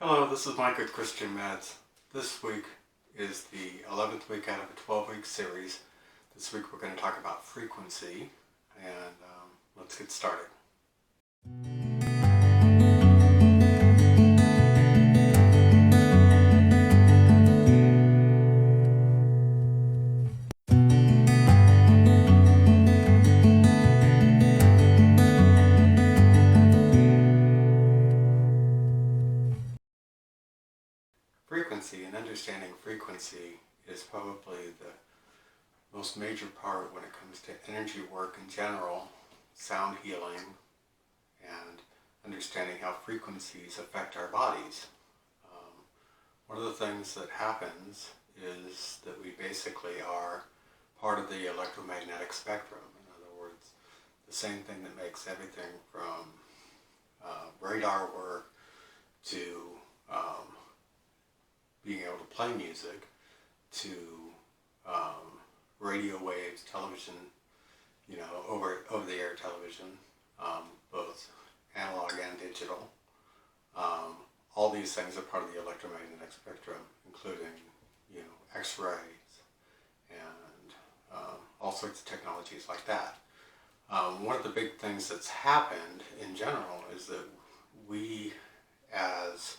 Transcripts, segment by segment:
Hello, this is Mike with Christian Meds. This week is the 11th week out of a 12-week series. This week we're going to talk about frequency, and let's get started. Frequency and understanding frequency is probably the most major part when it comes to energy work in general, sound healing, and understanding how frequencies affect our bodies. One of the things that happens is that we basically are part of the electromagnetic spectrum. In other words, the same thing that makes everything from radar work to being able to play music, to radio waves, television, over-the-air television, both analog and digital. All these things are part of the electromagnetic spectrum, including, X-rays and all sorts of technologies like that. One of the big things that's happened in general is that we, as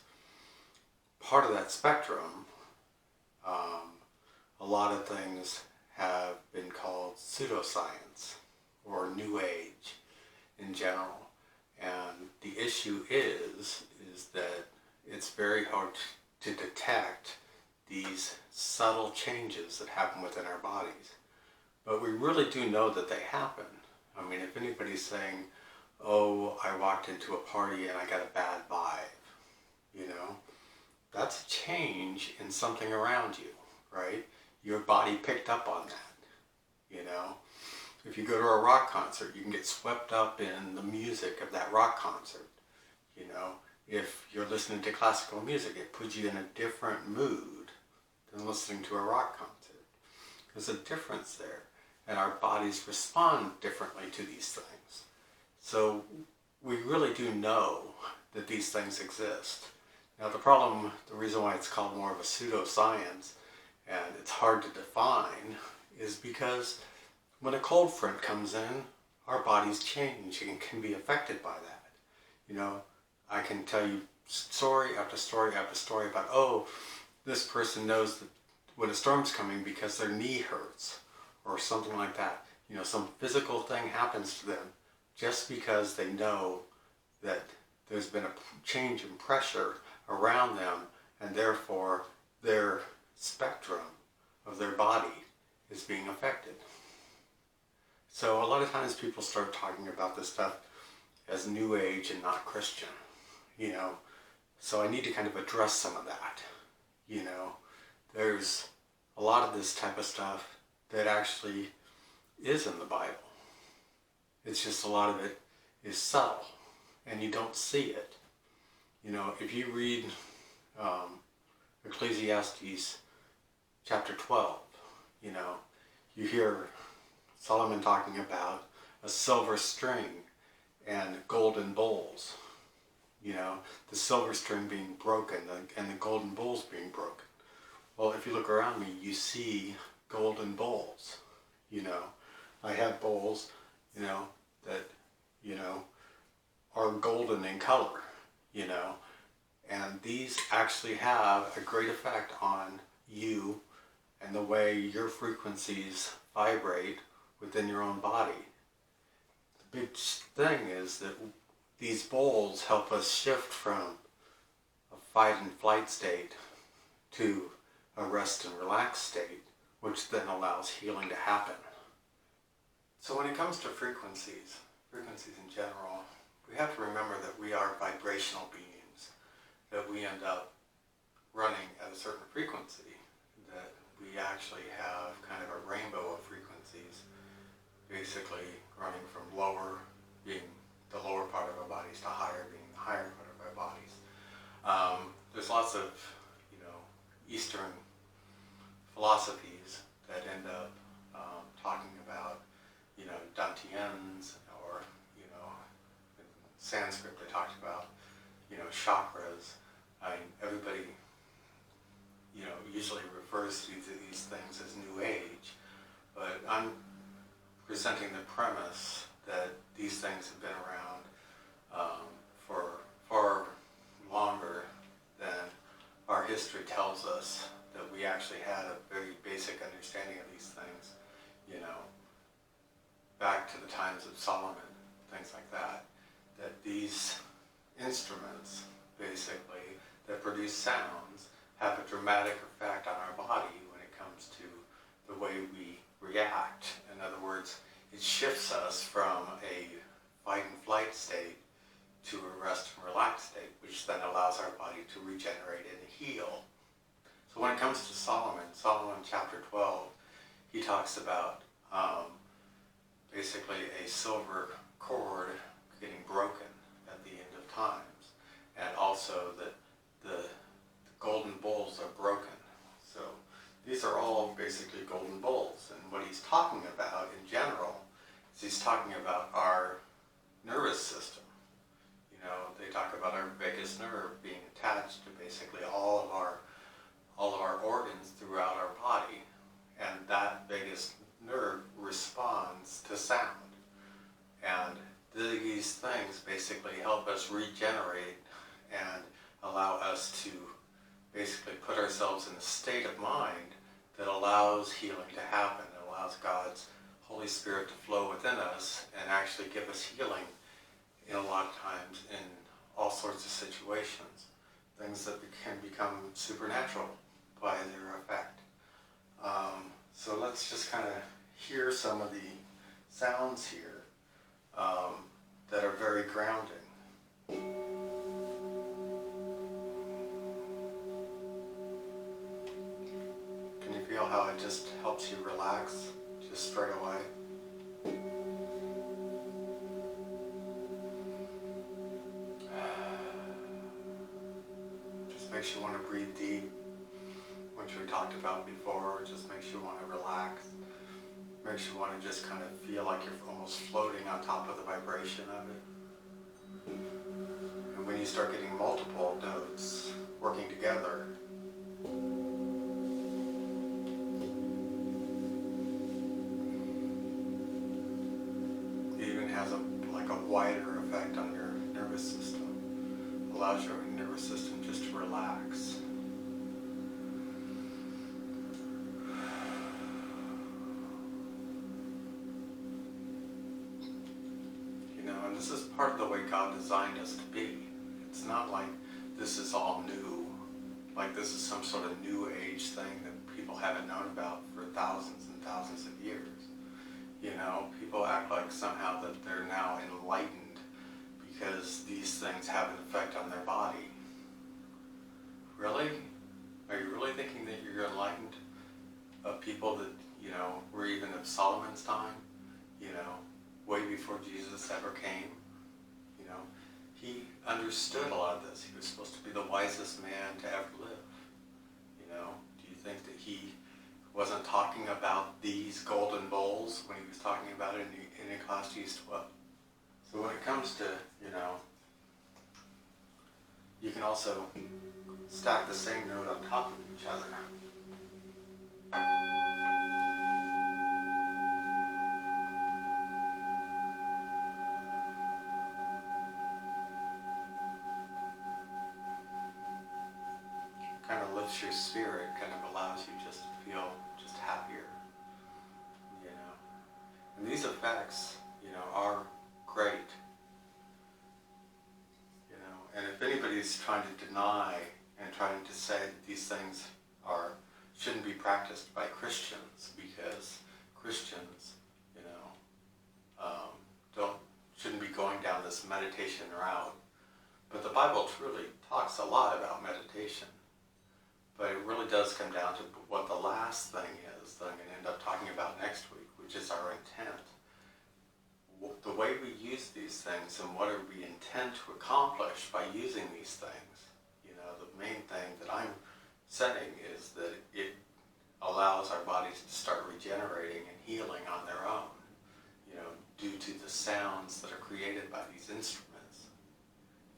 part of that spectrum, a lot of things have been called pseudoscience or New Age in general. And the issue is that it's very hard to detect these subtle changes that happen within our bodies. But we really do know that they happen. I mean, if anybody's saying, oh, I walked into a party and I got a bad vibe, that's a change in something around you, right? Your body picked up on that, If you go to a rock concert, you can get swept up in the music of that rock concert, If you're listening to classical music, it puts you in a different mood than listening to a rock concert. There's a difference there, and our bodies respond differently to these things. So we really do know that these things exist. Now the reason why it's called more of a pseudoscience and it's hard to define is because when a cold front comes in, our bodies change and can be affected by that. I can tell you story after story after story about, oh, this person knows that when a storm's coming because their knee hurts or something like that. Some physical thing happens to them just because they know that there's been a change in pressure around them, and therefore their spectrum of their body is being affected. So a lot of times people start talking about this stuff as New Age and not Christian, So I need to kind of address some of that. There's a lot of this type of stuff that actually is in the Bible. It's just a lot of it is subtle, and you don't see it. If you read Ecclesiastes chapter 12, you hear Solomon talking about a silver string and golden bowls. The silver string being broken and the golden bowls being broken. Well, if you look around me, you see golden bowls. I have bowls, that, are golden in color, and these actually have a great effect on you and the way your frequencies vibrate within your own body. The big thing is that these bowls help us shift from a fight and flight state to a rest and relax state, which then allows healing to happen. So when it comes to frequencies in general, we have to remember that we are vibrational beings, that we end up running at a certain frequency, that we actually have kind of a rainbow of frequencies, basically running from lower being the lower part of our bodies to higher being the higher part of our bodies. There's lots of, Eastern philosophies that end up talking about, dantians, or, in Sanskrit they talked about, chakras. refers to these things as New Age, but I'm presenting the premise that these things have been around for far longer than our history tells us, that we actually had a very basic understanding of these things, back to the times of Solomon, things like that, that these instruments, basically, that produce sounds, have a dramatic effect on our body when it comes to the way we react. In other words, it shifts us from a fight and flight state to a rest and relax state, which then allows our body to regenerate and heal. So when it comes to Solomon chapter 12, he talks about basically a silver cord getting broken at the end of times, and also that the golden bowls are broken. So these are all basically golden bowls, and what he's talking about in general is he's talking about our nervous system. They talk about our vagus nerve being attached to basically all of our organs throughout our body, and that vagus nerve responds to sound. And these things basically help us regenerate and allow us to basically put ourselves in a state of mind that allows healing to happen. It allows God's Holy Spirit to flow within us and actually give us healing in a lot of times in all sorts of situations. Things that can become supernatural by their effect. So let's just kind of hear some of the sounds here that are very grounding. Can you feel how it just helps you relax just straight away? Just makes you want to breathe deep, which we talked about before. Just makes you want to relax. Makes you want to just kind of feel like you're almost floating on top of the vibration of it. And when you start getting multiple notes working together, it even has a wider effect on your nervous system. Allows your nervous system just to relax. And this is part of the way God designed us to be. It's not like this is all new, like this is some sort of new age thing that people haven't known about for thousands and thousands of years. People act like somehow that they're now enlightened because these things have an effect on their body. Really? Are you really thinking that you're enlightened of people that, were even of Solomon's time? Way before Jesus ever came. He understood a lot of this. He was supposed to be the wisest man to ever live. Do you think that he wasn't talking about these golden bowls when he was talking about it in Ecclesiastes 12? So when it comes to, you can also stack the same note on top of each other. Kind of lifts your spirit, kind of allows you just to feel just happier, And these effects, are great, And if anybody's trying to deny and trying to say that these things shouldn't be practiced by Christians because Christians, shouldn't be going down this meditation route. But the Bible truly talks a lot about meditation. But it really does come down to what the last thing is that I'm going to end up talking about next week, which is our intent. The way we use these things and what we intend to accomplish by using these things. The main thing that I'm saying is that it allows our bodies to start regenerating and healing on their own, due to the sounds that are created by these instruments.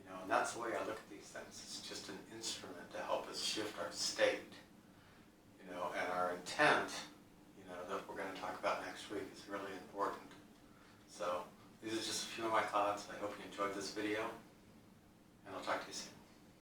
And that's the way I look at these things. It's just an instrument to help us shift our state, thoughts. I hope you enjoyed this video, and I'll talk to you soon.